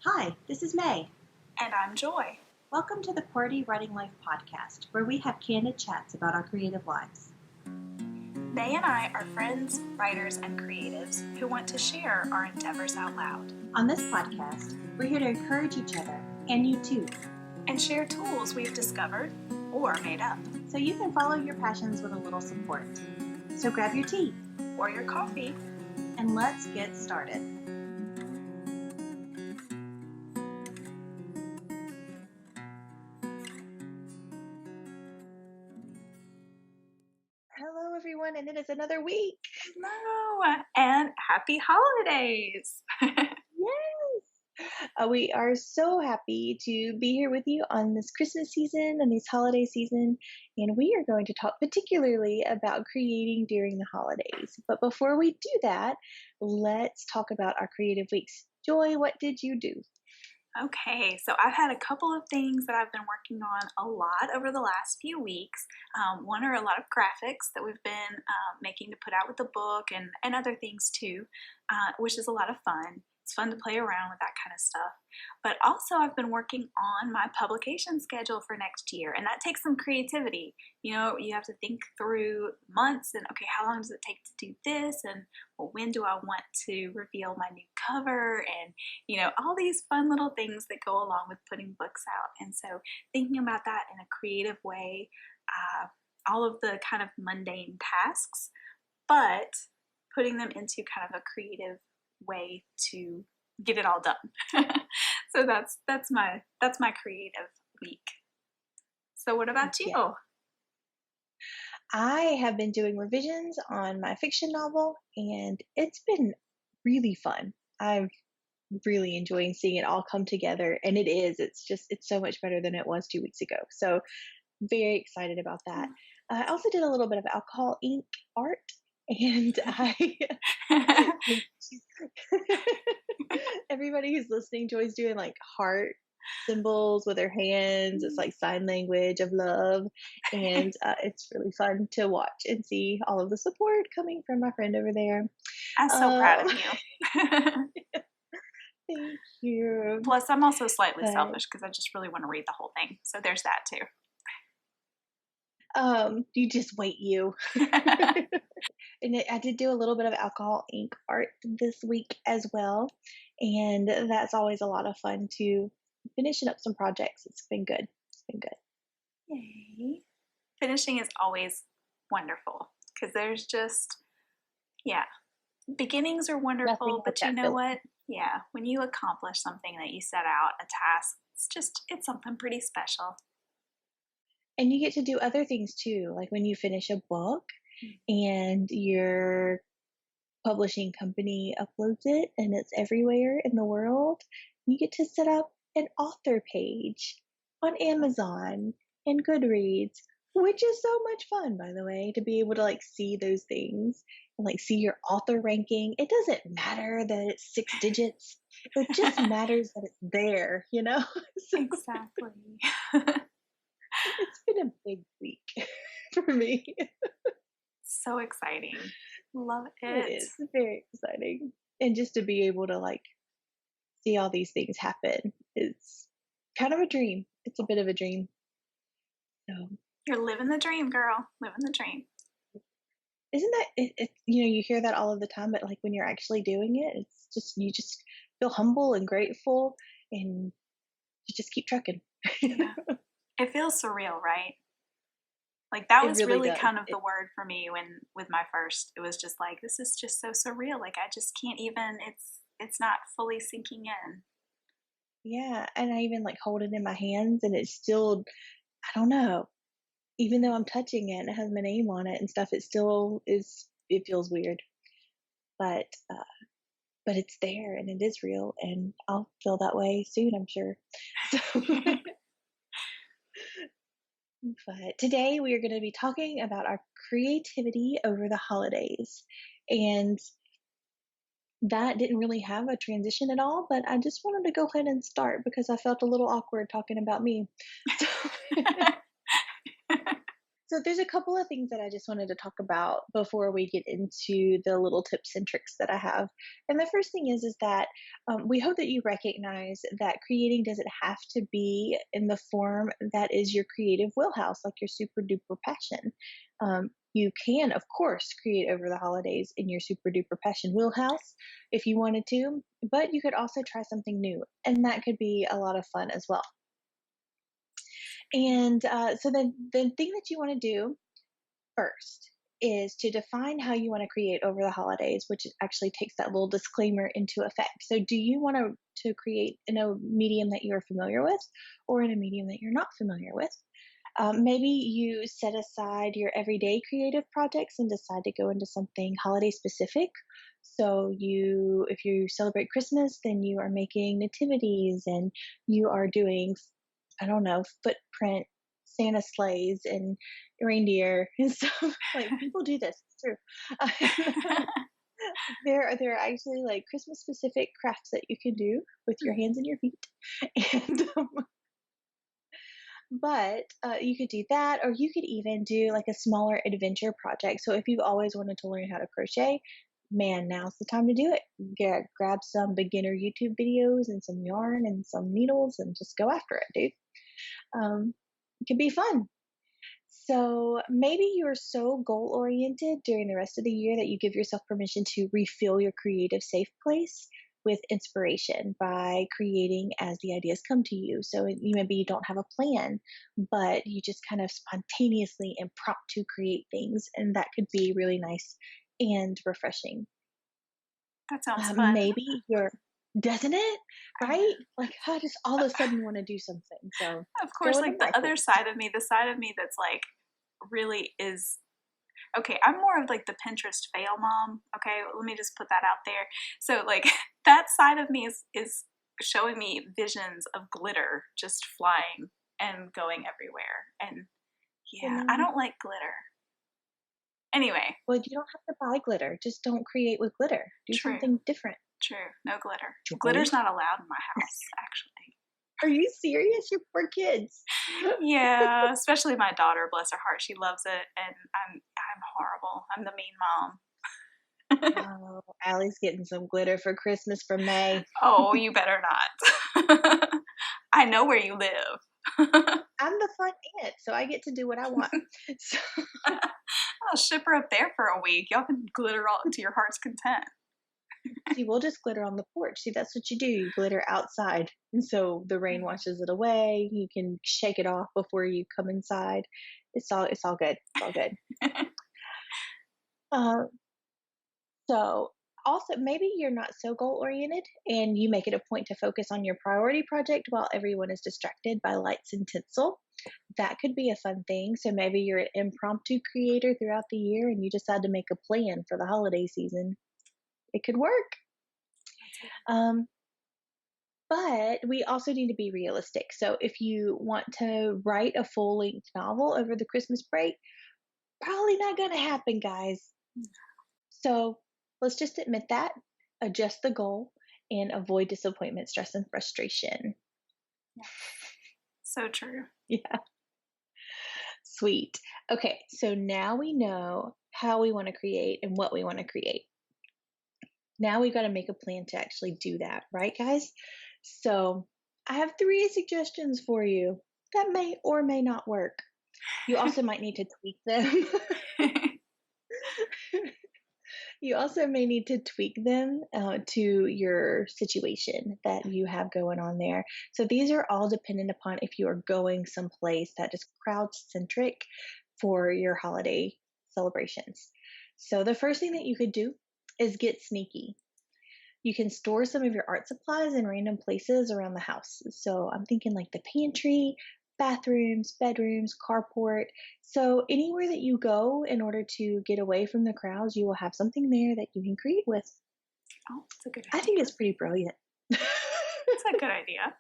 Hi, this is May. And I'm Joy. Welcome to the QWERTY Writing Life Podcast, where we have candid chats about our creative lives. May and I are friends, writers, and creatives who want to share our endeavors out loud. On this podcast, we're here to encourage each other, and you too, and share tools we've discovered or made up. So you can follow your passions with a little support. So grab your tea or your coffee, and let's get started. Hello, everyone, and it is another week. Hello, and happy holidays. Yes. We are so happy to be here with you on this Christmas season and this holiday season, and we are going to talk particularly about creating during the holidays. But before we do that, let's talk about our creative weeks. Joy, what did you do? Okay, so I've had a couple of things that I've been working on a lot over the last few weeks. One are a lot of graphics that we've been making to put out with the book and other things too, which is a lot of fun. It's fun to play around with that kind of stuff. But also I've been working on my publication schedule for next year, and that takes some creativity. You know, you have to think through months and, okay, how long does it take to do this? And well, when do I want to reveal my new cover? And, you know, all these fun little things that go along with putting books out. And so thinking about that in a creative way, all of the kind of mundane tasks, but putting them into kind of a creative way to get it all done. So that's my creative week. So what about you? Yeah. I have been doing revisions on my fiction novel, and it's been really fun. I'm really enjoying seeing it all come together, and it's so much better than it was 2 weeks ago. So very excited about that. I also did a little bit of alcohol ink art, and everybody who's listening, Joy's doing like heart symbols with her hands. It's like sign language of love, and it's really fun to watch and see all of the support coming from my friend over there. I'm so proud of you. Thank you. Plus, I'm also slightly selfish because I just really want to read the whole thing. So there's that too. You just wait, you. And I did do a little bit of alcohol ink art this week as well, and that's always a lot of fun to finishing up some projects. It's been good. Yay. Finishing is always wonderful because there's just, beginnings are wonderful, but you know what? Yeah, when you accomplish something that you set out, a task, it's something pretty special. And you get to do other things too, like when you finish a book and your publishing company uploads it and it's everywhere in the world, you get to set up an author page on Amazon and Goodreads, which is so much fun, by the way, to be able to like see those things and like see your author ranking. It doesn't matter that it's 6 digits. It just matters that it's there, you know? So exactly. It's been a big week for me. So exciting. Love it. It is very exciting. And just to be able to like see all these things happen is kind of a dream. It's a bit of a dream. So you're living the dream, girl. Living the dream. Isn't that it? You hear that all of the time, but like when you're actually doing it, it's just you just feel humble and grateful, and you just keep trucking. Yeah. It feels surreal, right? Like that was really kind of the word for me with my first. It was just like, this is just so surreal. Like I just can't even. It's not fully sinking in. Yeah, and I even like hold it in my hands, and it's still, I don't know. Even though I'm touching it and it has my name on it and stuff, it still is. It feels weird, but it's there and it is real, and I'll feel that way soon, I'm sure. So, but today we are going to be talking about our creativity over the holidays, and that didn't really have a transition at all, but I just wanted to go ahead and start because I felt a little awkward talking about me. So there's a couple of things that I just wanted to talk about before we get into the little tips and tricks that I have. And the first thing is that we hope that you recognize that creating doesn't have to be in the form that is your creative wheelhouse, like your super duper passion. You can, of course, create over the holidays in your super duper passion wheelhouse if you wanted to, but you could also try something new, and that could be a lot of fun as well. And so the thing that you want to do first is to define how you want to create over the holidays, which actually takes that little disclaimer into effect. So, do you want to create in a medium that you're familiar with, or in a medium that you're not familiar with? Maybe you set aside your everyday creative projects and decide to go into something holiday specific. So if you celebrate Christmas, then you are making nativities and you are doing, I don't know, footprint Santa sleighs and reindeer and stuff. Like people do this. It's true. There are actually like Christmas specific crafts that you can do with your hands and your feet, and but you could do that, or you could even do like a smaller adventure project. So if you've always wanted to learn how to crochet, man, now's the time to do it. Grab some beginner YouTube videos and some yarn and some needles and just go after it, dude. It can be fun. So maybe you're so goal oriented during the rest of the year that you give yourself permission to refill your creative safe place with inspiration by creating as the ideas come to you. So maybe you don't have a plan, but you just kind of spontaneously impromptu create things, and that could be really nice and refreshing. That sounds fun. Maybe you're, doesn't it? Right? Like I just all of a sudden want to do something. So of course, like the other side of me, the side of me that's like really is okay. I'm more of like the Pinterest fail mom. Okay, let me just put that out there. So like that side of me is showing me visions of glitter just flying and going everywhere. And yeah, I don't like glitter. Anyway. Well, you don't have to buy glitter. Just don't create with glitter. Do something different. True. No glitter. Glitter's not allowed in my house, actually. Are you serious? You're poor kids. Yeah, especially my daughter, bless her heart. She loves it, and I'm horrible. I'm the mean mom. Oh, Allie's getting some glitter for Christmas for May. Oh, you better not. I know where you live. I'm the fun aunt, so I get to do what I want. So. I'll ship her up there for a week. Y'all can glitter all to your heart's content. See, we'll just glitter on the porch. See, that's what you do. You glitter outside. And so the rain washes it away. You can shake it off before you come inside. It's all good. It's all good. So also maybe you're not so goal oriented and you make it a point to focus on your priority project while everyone is distracted by lights and tinsel. That could be a fun thing. So maybe you're an impromptu creator throughout the year and you decide to make a plan for the holiday season. It could work. But we also need to be realistic. So if you want to write a full length novel over the Christmas break, probably not going to happen, guys. So let's just admit that, adjust the goal, and avoid disappointment, stress, and frustration. Yeah. So true. Yeah. Sweet. Okay, so now we know how we want to create and what we want to create. Now we got to make a plan to actually do that, right, guys? So I have 3 suggestions for you that may or may not work. You also might need to tweak them. You also may need to tweak them to your situation that you have going on there. So these are all dependent upon if you are going someplace that is crowd-centric for your holiday celebrations. So the first thing that you could do is get sneaky. You can store some of your art supplies in random places around the house. So I'm thinking like the pantry, bathrooms, bedrooms, carport. So anywhere that you go in order to get away from the crowds, you will have something there that you can create with. Oh, that's a good idea. I think it's pretty brilliant. It's a good idea.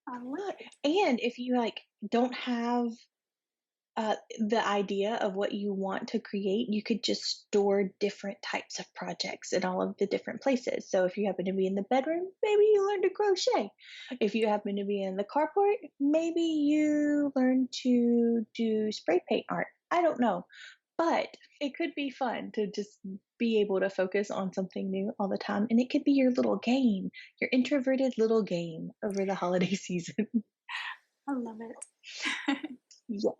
I love it. And if you don't have the idea of what you want to create, you could just store different types of projects in all of the different places. So if you happen to be in the bedroom, maybe you learn to crochet. If you happen to be in the carport, maybe you learn to do spray paint art. I don't know. But it could be fun to just be able to focus on something new all the time. And it could be your little game, your introverted little game over the holiday season. I love it. Yeah.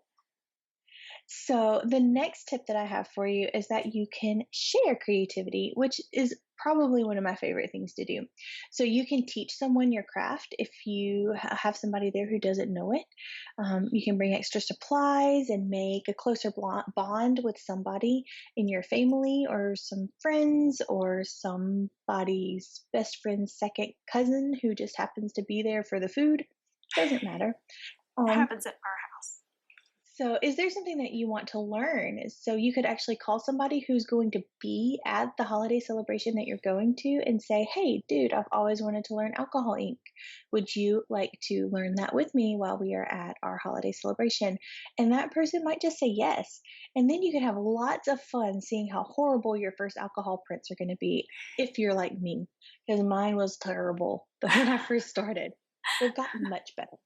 So, the next tip that I have for you is that you can share creativity, which is probably one of my favorite things to do. So, you can teach someone your craft if you have somebody there who doesn't know it. You can bring extra supplies and make a closer bond with somebody in your family or some friends or somebody's best friend's second cousin who just happens to be there for the food. Doesn't matter. It Um, happens at our house. so, is there something that you want to learn? So, you could actually call somebody who's going to be at the holiday celebration that you're going to and say, "Hey, dude, I've always wanted to learn alcohol ink. Would you like to learn that with me while we are at our holiday celebration?" And that person might just say yes. And then you can have lots of fun seeing how horrible your first alcohol prints are going to be if you're like me, because mine was terrible when I first started. They've gotten much better.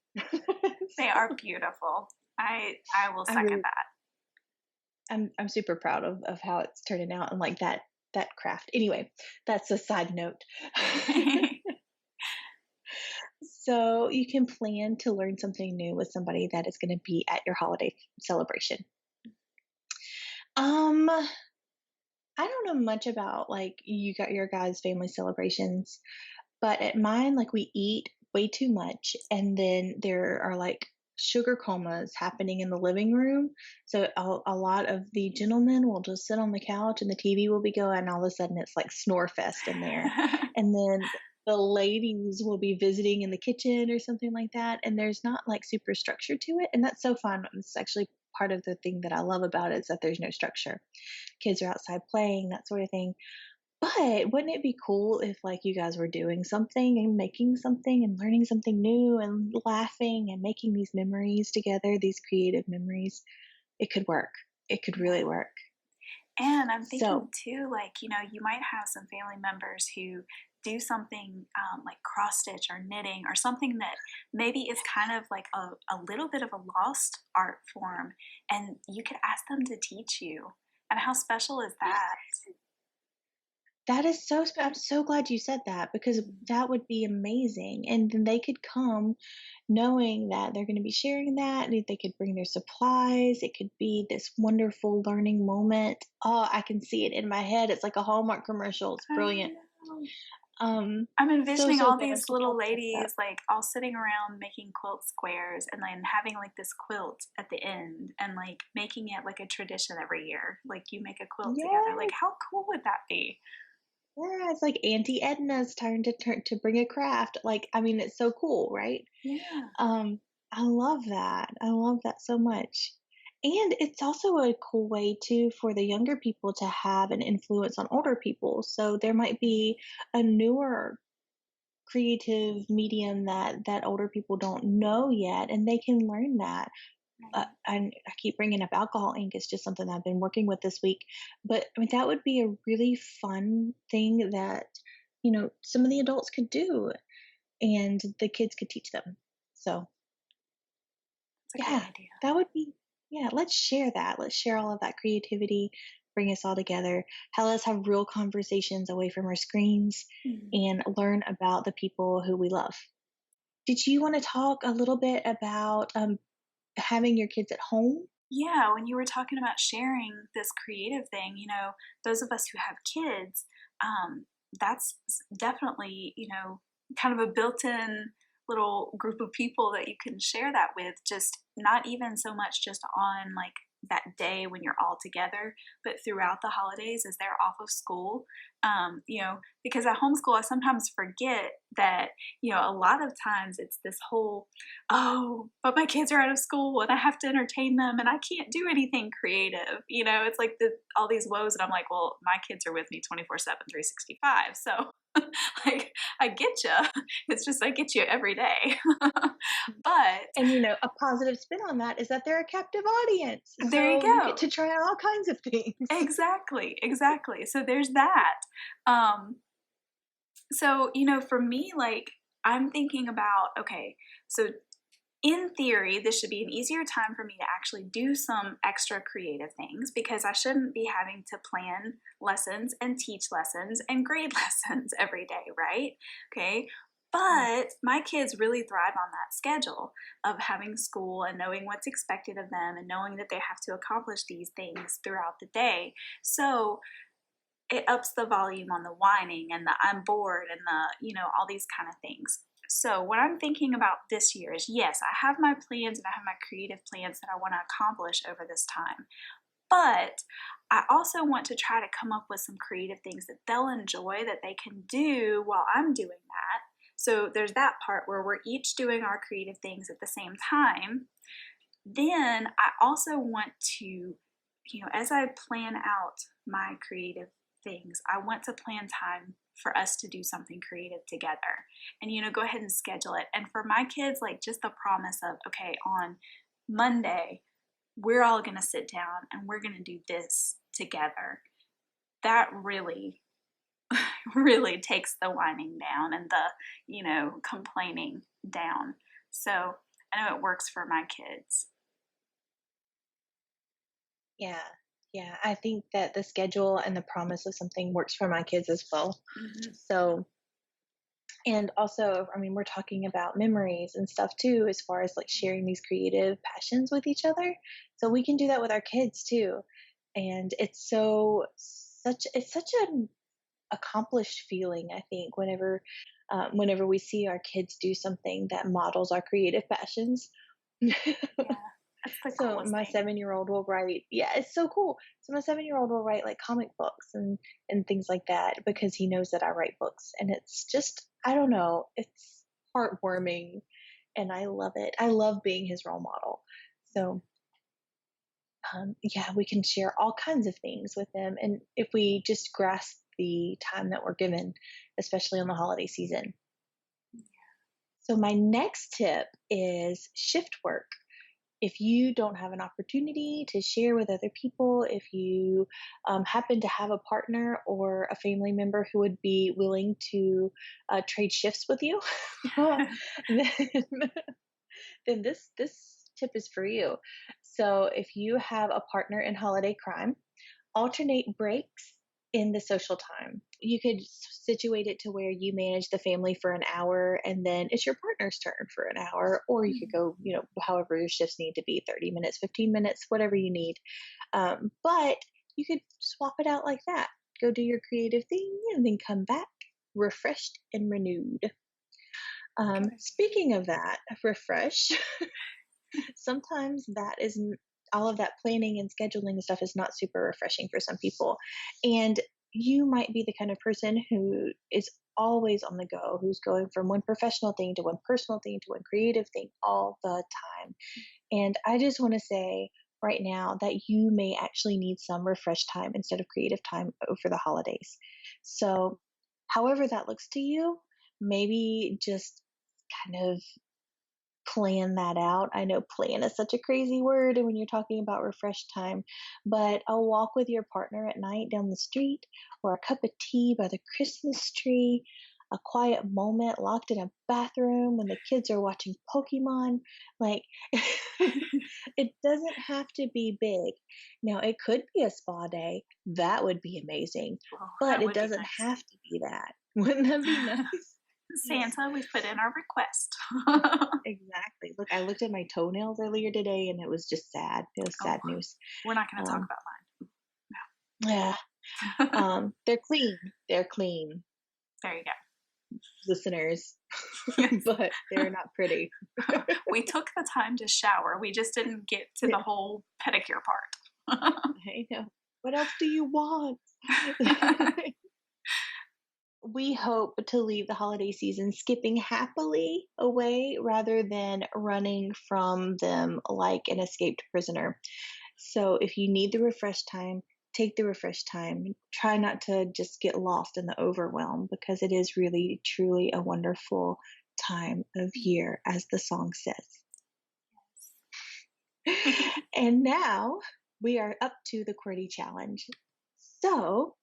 They So, are beautiful. I will I second really I'm super proud of how it's turning out and like that craft. Anyway, that's a side note. that. So you can plan to learn something new with somebody that is going to be at your holiday celebration. I don't know much about like you got your guys' family celebrations, but at mine, like we eat way too much, and then there are like sugar comas happening in the living room. So a lot of the gentlemen will just sit on the couch, and the TV will be going, and all of a sudden it's like snore fest in there. And then the ladies will be visiting in the kitchen or something like that, and there's not like super structure to it, and that's so fun. It's actually part of the thing that I love about it is that there's no structure. Kids are outside playing, that sort of thing. But wouldn't it be cool if like you guys were doing something and making something and learning something new and laughing and making these memories together, these creative memories? It could work. It could really Yeah. work. And I'm thinking So, too, like, you might have some family members who do something like cross stitch or knitting or something that maybe is kind of like a little bit of a lost art form. And you could ask them to teach you. And how special is that? that is I'm so glad you said that because that would be amazing. And then they could come knowing that they're going to be sharing that. And they could bring their supplies. It could be this wonderful learning moment. Oh, I can see it in my head. It's like a Hallmark commercial. It's I brilliant. know. I'm So, envisioning so all good. I'm these so little glad you brought that up. ladies like all sitting around making quilt squares and then having like this quilt at the end and like making it like a tradition every year. Like you make a quilt together. Like Yeah. how cool would that be? Yeah, it's like Auntie Edna's turn to bring a craft. Like, I mean, it's so cool, right? Yeah. Um, I love that. I love that so much. And it's also a cool way too for the younger people to have an influence on older people. So there might be a newer creative medium that older people don't know yet, and they can learn that. Right. And I keep bringing up alcohol ink. It's just something I've been working with this week. But I mean, that would be a really fun thing that, some of the adults could do and the kids could teach them. So, That's a great yeah, idea. that would be, yeah, let's share that. Let's share all of that creativity, bring us all together. Let's have real conversations away from our screens Mm. and learn about the people who we love. Did you want to talk a little bit about having your kids at home? Yeah, when you were talking about sharing this creative thing, those of us who have kids, that's definitely, kind of a built in little group of people that you can share that with, just not even so much just on like that day when you're all together, but throughout the holidays as they're off of school. Because at homeschool, I sometimes forget that, a lot of times it's this whole, oh, but my kids are out of school and I have to entertain them and I can't do anything creative. It's like all these woes. And I'm like, well, my kids are with me 24/7, 365. So, like, I get you. It's just, I get you every day. But And a positive spin on that is that they're a captive audience. there you So you get go. to try out all kinds of things. Exactly. Exactly. So there's that. Um, so, for me, like, I'm thinking about, okay, so in theory, this should be an easier time for me to actually do some extra creative things because I shouldn't be having to plan lessons and teach lessons and grade lessons every day, right? Okay. But my kids really thrive on that schedule of having school and knowing what's expected of them and knowing that they have to accomplish these things throughout the day. So it ups the volume on the whining and the I'm bored and all these kind of things. So what I'm thinking about this year is, yes, I have my plans and I have my creative plans that I want to accomplish over this time. But I also want to try to come up with some creative things that they'll enjoy that they can do while I'm doing that. So there's that part where we're each doing our creative things at the same time. Then I also want to, as I plan out my creative things, I want to plan time for us to do something creative together and go ahead and schedule it. And for my kids, like just the promise of, okay, on Monday we're all going to sit down and we're going to do this together. That really really takes the whining down and the complaining down. So I know it works for my kids. Yeah, I think that the schedule and the promise of something works for my kids as well. So, and also, I mean, we're talking about memories and stuff too, as far as like sharing these creative passions with each other. So we can do that with our kids too. And it's such an accomplished feeling, I think, whenever we see our kids do something that models our creative passions. That's the So my thing. 7-year-old will write, yeah, it's so cool. So my 7-year-old will write like comic books and things like that because he knows that I write books, and it's just, I don't know, it's heartwarming, and I love it. I love being his role model. So yeah, we can share all kinds of things with them, and if we just grasp the time that we're given, especially on the holiday season. So my next tip is shift work. If you don't have an opportunity to share with other people, if you happen to have a partner or a family member who would be willing to trade shifts with you, then this tip is for you. So if you have a partner in holiday crime, alternate breaks in the social time. You could situate it to where you manage the family for an hour and then it's your partner's turn for an hour, or you could go, however your shifts need to be, 30 minutes, 15 minutes, whatever you need. But you could swap it out like that. Go do your creative thing and then come back refreshed and renewed. Speaking of that, refresh, sometimes that is all of that planning and scheduling and stuff is not super refreshing for some people. And you might be the kind of person who is always on the go, who's going from one professional thing to one personal thing to one creative thing all the time. And I just want to say right now that you may actually need some refresh time instead of creative time over the holidays. So however that looks to you, maybe just kind of plan that out. I know plan is such a crazy word when you're talking about refresh time, but a walk with your partner at night down the street, or a cup of tea by the Christmas tree, a quiet moment locked in a bathroom when the kids are watching Pokemon. Like, it doesn't have to be big. Now, it could be a spa day. That would be amazing, but it doesn't have to be that. Wouldn't that be nice? Santa, we've put in our request. Exactly. Look, I looked at my toenails earlier today and it was just sad. It was sad news. We're not going to talk about mine. No. Yeah. They're clean. They're clean. There you go. Listeners. Yes. But they're not pretty. We took the time to shower. We just didn't get to the whole pedicure part. I know. What else do you want? We hope to leave the holiday season skipping happily away rather than running from them like an escaped prisoner. So if you need the refresh time, take the refresh time. Try not to just get lost in the overwhelm, because it is really, truly a wonderful time of year, as the song says. And now we are up to the QWERTY challenge. So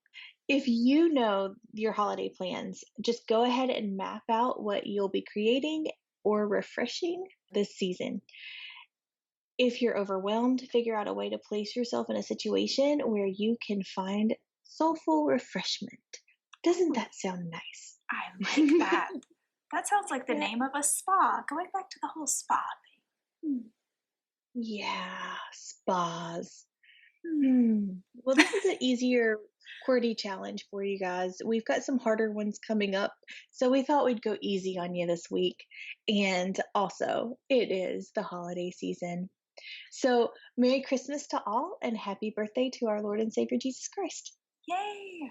if you know your holiday plans, just go ahead and map out what you'll be creating or refreshing this season. If you're overwhelmed, figure out a way to place yourself in a situation where you can find soulful refreshment. Doesn't that sound nice? I like that. That sounds like the Yeah. name of a spa, going back to the whole spa thing. Yeah, spas. Well, this is an easier QWERTY challenge for you guys. We've got some harder ones coming up, so we thought we'd go easy on you this week. And also, it is the holiday season. So, Merry Christmas to all, and happy birthday to our Lord and Savior Jesus Christ. Yay!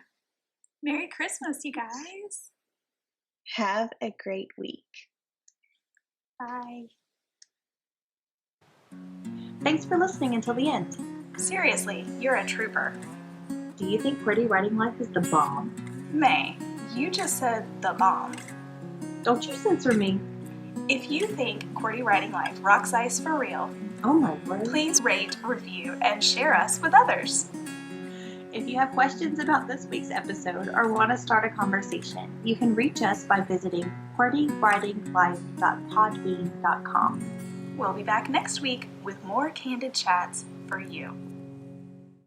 Merry Christmas, you guys. Have a great week. Bye. Thanks for listening until the end. Seriously, you're a trooper. Do you think QWERTY Writing Life is the bomb? May, you just said the bomb. Don't you censor me. If you think QWERTY Writing Life rocks ice for real, Oh my word. please rate, review, and share us with others. If you have questions about this week's episode or want to start a conversation, you can reach us by visiting QWERTYWritingLife.podbean.com. We'll be back next week with more candid chats for you.